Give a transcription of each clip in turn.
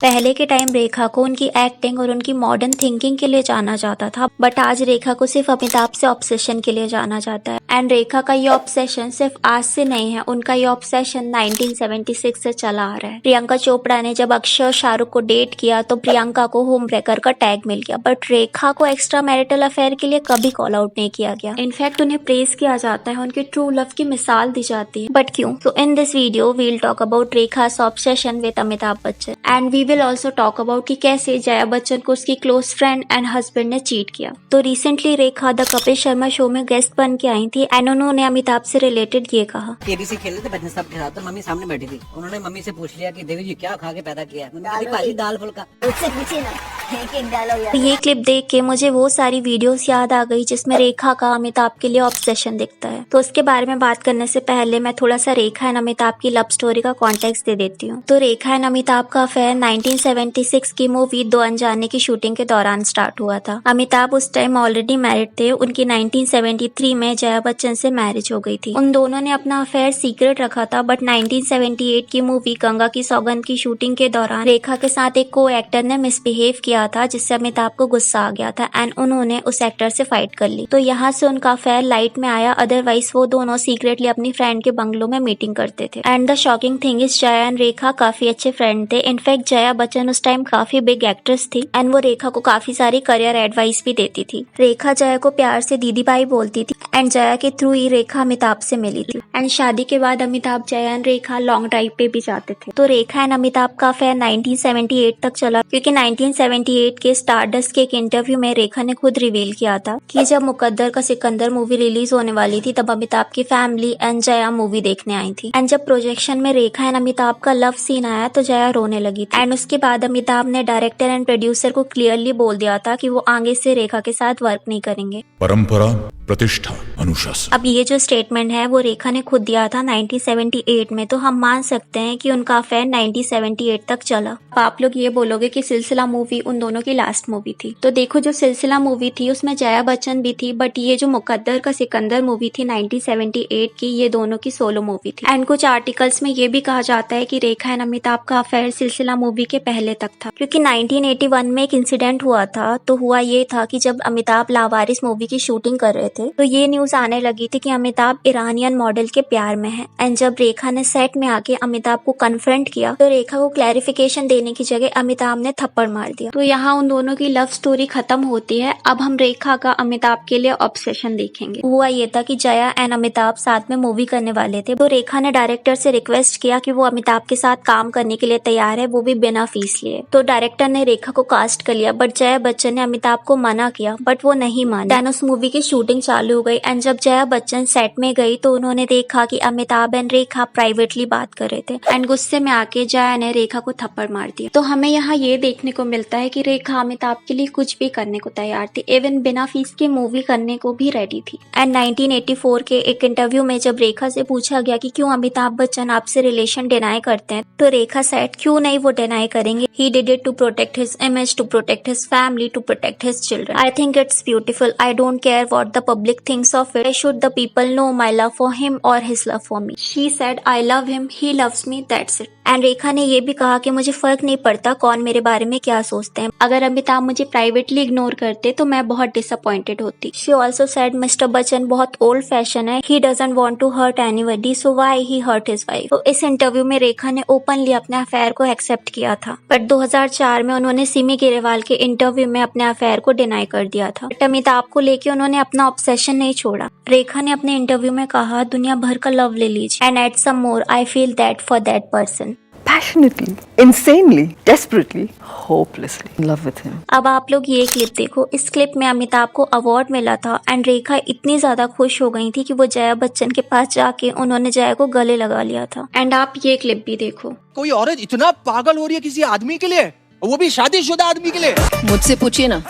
पहले के टाइम रेखा को उनकी एक्टिंग और उनकी मॉडर्न थिंकिंग के लिए जाना जाता था, बट आज रेखा को सिर्फ अमिताभ से ऑब्सेशन के लिए जाना जाता है। एंड रेखा का ये ऑब्सेशन सिर्फ आज से नहीं है, उनका ये ऑब्सेशन 1976 से चला आ रहा है। प्रियंका चोपड़ा ने जब अक्षय और शाहरुख को डेट किया तो प्रियंका को होम ब्रेकर का टैग मिल गया, बट रेखा को एक्स्ट्रा मैरिटल अफेयर के लिए कभी कॉल आउट नहीं किया गया। इनफैक्ट उन्हें प्रेज किया जाता है, उनके ट्रू लव की मिसाल दी जाती है। बट क्यों? So in this video we will talk about Rekha's obsession with Amitabh Bachchan and we will also talk about कि कैसे जया बच्चन को उसकी क्लोज फ्रेंड एंड हस्बैंड ने चीट किया। तो recently Rekha the Kapil Sharma show में गेस्ट बन के आई थी एंड उन्होंने अमिताभ से रिलेटेड ये कहा। केबीसी खेल रहे थे बच्चे सब के साथ, तो मम्मी सामने बैठी थी। उन्होंने मम्मी से पूछ लिया कि देवी जी क्या खा के पैदा किया है? मम्मी भाजी दाल फुल्का। उससे पूछिए ना, एक डालो यार। तो ये क्लिप देख के मुझे वो सारी वीडियोस याद आ गई जिसमें रेखा का अमिताभ के लिए ऑब्सेशन दिखता है। तो उसके बारे में बात करने से पहले मैं थोड़ा सा रेखा एंड अमिताभ की लव स्टोरी का कॉन्टेक्स्ट दे देती हूँ। तो रेखा एंड अमिताभ का अफेयर 1976 की मूवी दो अनजाने की शूटिंग के दौरान स्टार्ट हुआ था। अमिताभ उस टाइम ऑलरेडी मैरिड थे, उनकी 1973 में जया बच्चन से मैरिज हो गई थी। उन दोनों ने अपना अफेयर सीक्रेट रखा था, बट 1978 की मूवी गंगा की सौगंध की शूटिंग के दौरान रेखा के साथ एक को एक्टर ने मिसबिहेव किया था, जिससे अमिताभ को गुस्सा आ गया था एंड उन्होंने उस एक्टर से फाइट कर ली। तो यहाँ से उनका अफेयर लाइट में आया, अदरवाइज वो दोनों सीक्रेटली अपनी फ्रेंड के बंगलों में मीटिंग करते थे। And the shocking thing is Jaya and Rekha काफी अच्छे फ्रेंड थे। इनफैक्ट जया बच्चन उस टाइम काफी बिग एक्ट्रेस थी एंड वो रेखा को काफी सारी करियर एडवाइस भी देती थी। रेखा जया को प्यार से दीदी भाई बोलती थी एंड जया के थ्रू ही रेखा अमिताभ से मिली थी। एंड शादी के बाद Amitabh Jaya and Rekha long drive पे भी जाते थे। तो रेखा एंड अमिताभ का अफेयर 1978 तक चला, क्योंकि 1978 के स्टारडस्ट के एक इंटरव्यू में रेखा ने खुद रिवील किया था कि जब मुकद्दर का सिकंदर मूवी रिलीज होने वाली थी तब अमिताभ की फैमिली एंड जया मूवी देखने आई थी। एंड जब प्रोजेक्शन में रेखा एंड अमिताभ का लव सीन आया तो जया रोने लगी थी। एंड उसके बाद अमिताभ ने डायरेक्टर एंड प्रोड्यूसर को क्लियरली बोल दिया था कि वो आगे से रेखा के साथ वर्क नहीं करेंगे। परंपरा, प्रतिष्ठा, अनुशासन। अब ये जो स्टेटमेंट है वो रेखा ने खुद दिया था 1978 में, तो हम मान सकते हैं कि उनका अफेयर 1978 तक चला। आप लोग ये बोलोगे कि सिलसिला मूवी उन दोनों की लास्ट मूवी थी, तो देखो जो सिलसिला मूवी थी उसमें जया बच्चन भी थी, बट ये जो मुकद्दर का सिकंदर मूवी थी 1978 की, ये दोनों की सोलो मूवी थी। एंड कुछ आर्टिकल्स में ये भी कहा जाता है कि रेखा एंड अमिताभ का अफेयर सिलसिला मूवी के पहले तक था, क्योंकि 1981 में एक इंसिडेंट हुआ था। तो हुआ ये था कि जब अमिताभ लावारिस मूवी की शूटिंग कर रहे थे तो ये न्यूज आने लगी थी कि अमिताभ ईरानियन मॉडल के प्यार में है। एंड जब रेखा ने सेट में आके अमिताभ को कन्फ्रंट किया तो रेखा को क्लैरिफिकेशन देने की जगह अमिताभ ने थप्पड़ मार दिया। तो यहाँ उन दोनों की लव स्टोरी खत्म होती है। अब हम रेखा का अमिताभ के लिए ऑब्सेशन देखेंगे। हुआ ये था कि जया एंड अमिताभ साथ में मूवी करने वाले थे, तो रेखा ने डायरेक्टर से रिक्वेस्ट किया कि वो अमिताभ के साथ काम करने के लिए तैयार है, वो भी बिना फीस लिए। तो डायरेक्टर ने रेखा को कास्ट कर लिया, बट जया बच्चन ने अमिताभ को मना किया, बट वो नहीं माने। देन उस मूवी की शूटिंग चालू हो गई एंड जब जया बच्चन सेट में गई तो उन्होंने देखा कि अमिताभ एंड रेखा प्राइवेटली बात कर रहे थे एंड गुस्से में आके जया ने रेखा को थप्पड़ मार दिया। तो हमें यहाँ ये देखने को मिलता है कि रेखा अमिताभ के लिए कुछ भी करने को तैयार थी, इवन बिना फीस की मूवी करने को भी रेडी थी। एंड 1984 के एक इंटरव्यू में जब रेखा से पूछा गया कि क्यों अमिताभ बच्चन आपसे रिलेशन डिनाई करते हैं, तो रेखा सेड क्यों नहीं वो डिनाई करेंगे, he did it to protect his image, to protect his family, to protect his children. I think it's beautiful. I don't care what the public thinks of it, should the people know my love for him or his love for me. She said I love him, he loves me, that's it. And Rekha ने ये भी कहा कि मुझे फर्क नहीं पड़ता कौन मेरे बारे में क्या सोचते हैं, अगर अमिताभ मुझे प्राइवेटली इग्नोर करते तो मैं बहुत डिसअपॉइंटेड होती। She also said mister Bachchan बहुत ओल्ड फैशन है, he doesn't want to hurt anybody, so why he hurt his wife. तो इस इंटरव्यू में रेखा ने ओपनली अपने अफेयर को एक्सेप्ट किया था, बट 2004 में उन्होंने सिमी ग्रेवाल के इंटरव्यू में अपने अफेयर को डिनाई कर दिया था। बट अमिताभ को लेके उन्होंने अपना ऑब्सेशन नहीं छोड़ा। रेखा ने अपने इंटरव्यू में कहा दुनिया भर का लव ले लीजिए and at some more I feel that for that person. Passionately, insanely, desperately, hopelessly in love with him. अब आप लोग ये क्लिप देखो। इस क्लिप में अमिताभ को अवार्ड मिला था एंड रेखा इतनी ज्यादा खुश हो गई थी कि वो जया बच्चन के पास जाके उन्होंने जया को गले लगा लिया था। एंड आप ये क्लिप भी देखो। कोई औरत इतना पागल हो रही है किसी आदमी के लिए, वो भी शादीशुदा आदमी के लिए। मुझसे पूछिए ना,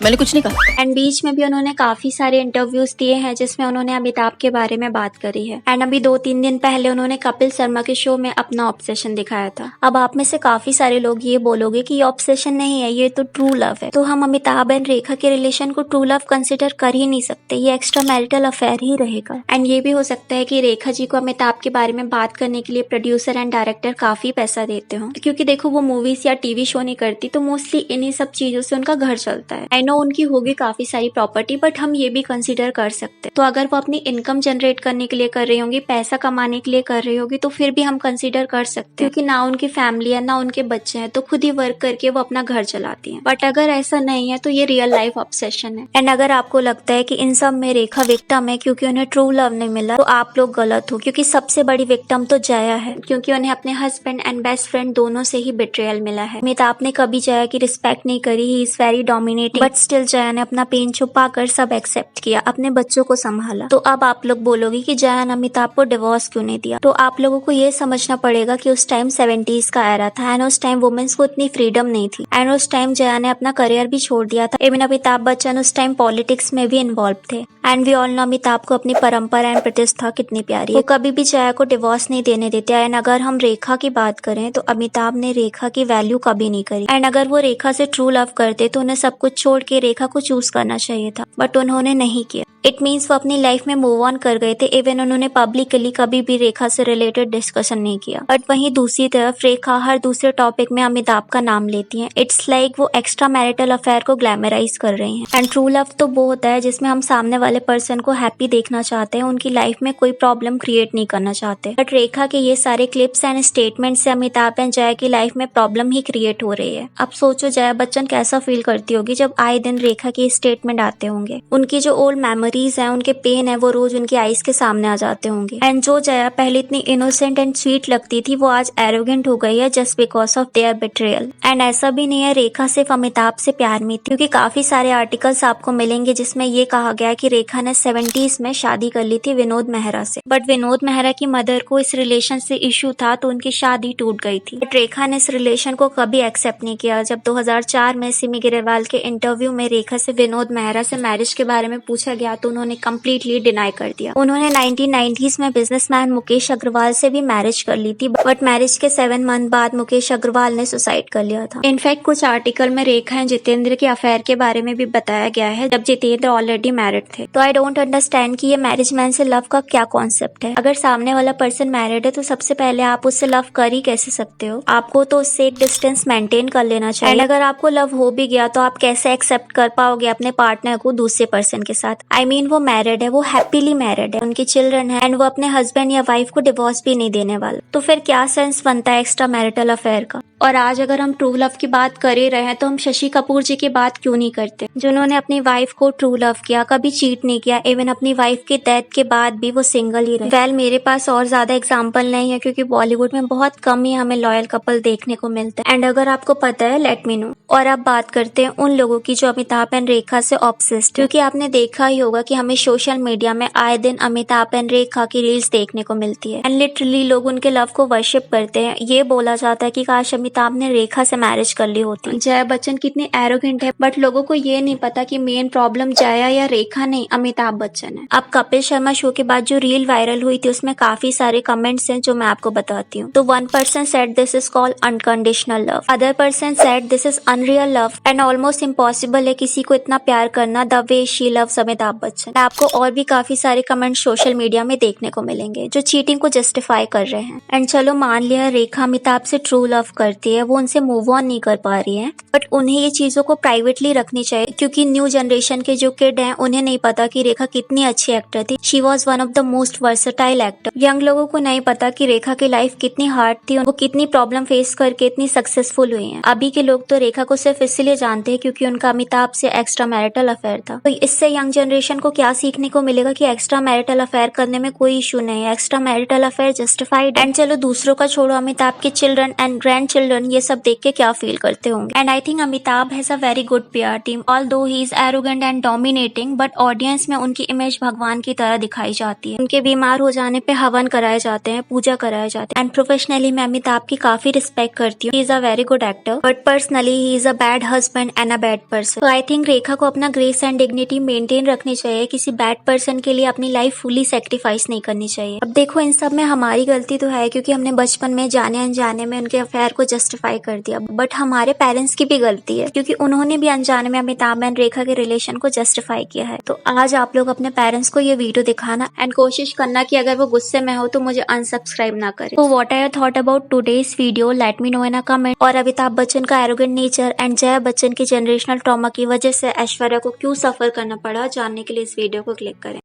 मैंने कुछ नहीं कहा। एंड बीच में भी उन्होंने काफी सारे इंटरव्यूज दिए हैं जिसमें उन्होंने अमिताभ के बारे में बात करी है। एंड अभी 2-3 दिन पहले उन्होंने कपिल शर्मा के शो में अपना ऑब्सेशन दिखाया था। अब आप में से काफी सारे लोग ये बोलोगे कि ये ऑब्सेशन नहीं है, ये तो ट्रू लव है। तो हम अमिताभ एंड रेखा के रिलेशन को ट्रू लव कंसिडर कर ही नहीं सकते, ये एक्स्ट्रा मैरिटल अफेयर ही रहेगा। एंड ये भी हो सकता है कि रेखा जी को अमिताभ के बारे में बात करने के लिए प्रोड्यूसर एंड डायरेक्टर काफी पैसा देते हो, क्योंकि देखो वो मूवीज या टीवी शो नहीं करती तो मोस्टली इन्हीं सब चीजों से उनका घर चलता है। आई नो उनकी होगी काफी सारी प्रॉपर्टी, बट हम ये भी कंसिडर कर सकते। तो अगर वो अपनी इनकम जनरेट करने के लिए कर रही होंगी, पैसा कमाने के लिए कर रही होगी, तो फिर भी हम कंसिडर कर सकते हैं, क्योंकि ना उनकी फैमिली है ना उनके बच्चे हैं, तो खुद ही वर्क करके वो अपना घर चलाती हैं। बट अगर ऐसा नहीं है तो ये रियल लाइफ ऑब्सेशन है। एंड अगर आपको लगता है कि इन सब में रेखा विक्टिम है क्योंकि उन्हें ट्रू लव नहीं मिला, तो आप लोग गलत हो, क्योंकि सबसे बड़ी विक्टिम तो जया है, क्योंकि उन्हें अपने हस्बैंड एंड बेस्ट फ्रेंड दोनों से ही बिट्रेयल मिला है। अमिताभ ने कभी जया की रिस्पेक्ट नहीं करी, he is very dominating, but still Jaya ने अपना पेन छुपा कर सब एक्सेप्ट किया, अपने बच्चों को संभाला। तो अब आप लोग बोलोगे कि जया ने अमिताभ को डिवोर्स क्यों नहीं दिया, तो आप लोगों को ये समझना पड़ेगा कि उस टाइम 70s का एरा था एंड उस टाइम वुमेन्स को इतनी फ्रीडम नहीं थी। एंड उस टाइम जया ने अपना करियर भी छोड़ दिया था। इवन अमिताभ बच्चन उस टाइम पॉलिटिक्स में भी इन्वॉल्व थे। And we all know Amitabh को अपनी परंपरा एंड प्रतिष्ठा कितनी प्यारी है, वो कभी भी जया को डिवोर्स नहीं देने देते। एंड अगर हम रेखा की बात करें तो अमिताभ ने रेखा की वैल्यू कभी नहीं करी। एंड अगर वो रेखा से ट्रू लव करते तो उन्हें सब कुछ छोड़ के रेखा को चूज करना चाहिए था, बट उन्होंने नहीं किया। इट मीन्स वो अपनी लाइफ में मूव ऑन कर गए थे। इवन उन्होंने पब्लिकली कभी भी रेखा से रिलेटेड डिस्कशन नहीं किया। बट वहीं दूसरी तरफ रेखा हर दूसरे टॉपिक में अमिताभ का नाम लेती हैं। इट्स लाइक वो एक्स्ट्रा मैरिटल अफेयर को ग्लैमराइज कर रही हैं। एंड ट्रू लव तो वो होता है जिसमें हम सामने वाले पर्सन को हैप्पी देखना चाहते हैं, उनकी लाइफ में कोई प्रॉब्लम क्रिएट नहीं करना चाहते। बट रेखा के ये सारे क्लिप्स एंड स्टेटमेंट से अमिताभ एंड जया की लाइफ में प्रॉब्लम ही क्रिएट हो रही है। अब सोचो जया बच्चन कैसा फील करती होगी जब आए दिन रेखा के स्टेटमेंट आते होंगे। उनकी जो ओल्ड मेमोरीज है, उनके पेन है, वो रोज उनकी आईज के सामने आ जाते होंगे। एंड जो जया पहले इतनी इनोसेंट एंड स्वीट लगती थी, वो आज एरोगेंट हो गई है just because of their betrayal. And ऐसा भी नहीं है रेखा सिर्फ अमिताभ से प्यार में थी, क्योंकि काफी सारे आर्टिकल्स आपको मिलेंगे जिसमें ये कहा गया है कि रेखा ने 70s में शादी कर ली थी विनोद मेहरा से। बट विनोद मेहरा की मदर को इस रिलेशन से इश्यू था, तो उनकी शादी टूट गई थी। बट रेखा ने इस रिलेशन को कभी एक्सेप्ट नहीं किया। जब 2004 में सिमी ग्रेवाल के इंटरव्यू में रेखा से विनोद मेहरा से मैरिज के बारे में पूछा गया तो उन्होंने कंप्लीटली डिनाई कर दिया। उन्होंने 1990s में बिजनेसमैन मुकेश अग्रवाल से भी मैरिज कर ली थी, बट मैरिज के 7 मंथ बाद मुकेश अग्रवाल ने सुसाइड कर लिया था। इनफैक्ट कुछ आर्टिकल में रेखा एंड जितेंद्र के अफेयर के बारे में भी बताया गया है जब जितेंद्र ऑलरेडी मैरिड थे। तो आई डोंट अंडरस्टैंड कि ये मैरिज मैन से लव का क्या कॉन्सेप्ट है। अगर सामने वाला पर्सन मैरिड है तो सबसे पहले आप उससे लव कर ही कैसे सकते हो? आपको तो उससे एक डिस्टेंस मेंटेन कर लेना चाहिए। एंड अगर आपको लव हो भी गया तो आप कैसे एक्सेप्ट कर पाओगे अपने पार्टनर को दूसरे पर्सन के साथ? आई मीन वो मैरिड है, वो हैप्पीली मैरिड है, उनके चिल्ड्रन है, एंड वो अपने हस्बैंड या वाइफ को डिवोर्स भी नहीं देने वाला। तो फिर क्या सेंस बनता है एक्स्ट्रा मैरिटल अफेयर का? और आज अगर हम ट्रू लव की बात कर ही रहे हैं तो हम शशि कपूर जी की बात क्यों नहीं करते, जिन्होंने अपनी वाइफ को ट्रू लव किया, कभी चीट नहीं किया। इवन अपनी वाइफ की डेथ के बाद भी वो सिंगल ही रहे। वेल मेरे पास और ज्यादा एग्जांपल नहीं है, क्योंकि बॉलीवुड में बहुत कम ही हमें लॉयल कपल देखने को मिलता है। एंड अगर आपको पता है लेट मी नो। और अब बात करते हैं उन लोगों की जो अमिताभ एंड रेखा से ऑब्सेस्ड, क्योंकि आपने देखा ही होगा कि हमें सोशल मीडिया में आए दिन अमिताभ एंड रेखा की रील्स देखने को मिलती है। एंड लिटरली लोग उनके लव को वर्शिप करते हैं। ये बोला जाता है कि काश अमिताभ ने रेखा से मैरिज कर ली होती। जया बच्चन कितनी एरोगेंट है, बट लोगों को ये नहीं पता कि मेन प्रॉब्लम जया या रेखा नहीं, अमिताभ बच्चन है। अब कपिल शर्मा शो के बाद जो रील वायरल हुई थी उसमें काफी सारे कमेंट्स हैं जो मैं आपको बताती हूँ। तो 1 person said this is called unconditional love, other person said this is unreal love and almost impossible है किसी को इतना प्यार करना the way she loves Amitabh Bachchan. आपको और भी काफी सारे कमेंट सोशल मीडिया में देखने को मिलेंगे जो चीटिंग को जस्टिफाई कर रहे हैं। एंड चलो मान लिया रेखा अमिताभ से ट्रू लव करती है, वो उनसे मूव ऑन नहीं कर पा रही है, बट उन्हें ये चीजों को प्राइवेटली रखनी चाहिए, क्योंकि न्यू जनरेशन के जो किड हैं उन्हें नहीं पता कि रेखा कितनी अच्छी एक्टर थी। She was one of the most versatile actor. Young लोगों को नहीं पता कि रेखा की लाइफ कितनी हार्ड थी, वो कितनी प्रॉब्लम फेस करके इतनी सक्सेसफुल हुई है। अभी के लोग तो रेखा को सिर्फ इसलिए जानते हैं क्योंकि उनका अमिताभ से एक्स्ट्रा मैरिटल अफेयर था। तो इससे यंग जनरेशन को क्या सीखने को मिलेगा कि एक्स्ट्रा मैरिटल अफेयर करने में कोई इशू नहीं है, extra marital affair justified. And चलो दूसरों का छोड़ो, अमिताभ के children and grand children children ये सब देख के क्या फील करते होंगे। And I think Amitabh has a very good PR team. Although he is arrogant and dominating, but audience में उनकी इमेज भगवान की तरह दिखाई जाती है। उनके बीमार हो जाने पे हवन कराए जाते हैं, पूजा कराए जाते हैं। एंड प्रोफेशनली मैं अमिताभ की काफी रिस्पेक्ट करती हूँ। He is a very good actor, but personally he is a bad husband and a bad person. तो आई थिंक रेखा को अपना ग्रेस एंड डिग्निटी मेंटेन रखनी चाहिए। किसी बैड पर्सन के लिए अपनी लाइफ फुली सेक्रीफाइस नहीं करनी चाहिए। अब देखो इन सब में हमारी गलती तो है, क्योंकि हमने बचपन में जाने अनजाने में उनके अफेयर को जस्टिफाई कर दिया, बट हमारे पेरेंट्स की भी गलती है, क्योंकि उन्होंने भी अनजाने में अमिताभ एंड रेखा के रिलेशन को जस्टिफाई किया है। तो आज आप लोग अपने पेरेंट्स को ये वीडियो दिखाना एंड कोशिश करना कि अगर वो गुस्से में हो तो मुझे अनसब्सक्राइब ना करे। तो what are your thought about today's video, let me know in a comment. और अमिताभ बच्चन का arrogant nature and Jaya Bachchan के जनरेशनल ट्रॉमा की वजह से ऐश्वर्या को क्यों सफर करना पड़ा, जानने के लिए इस वीडियो को क्लिक करें।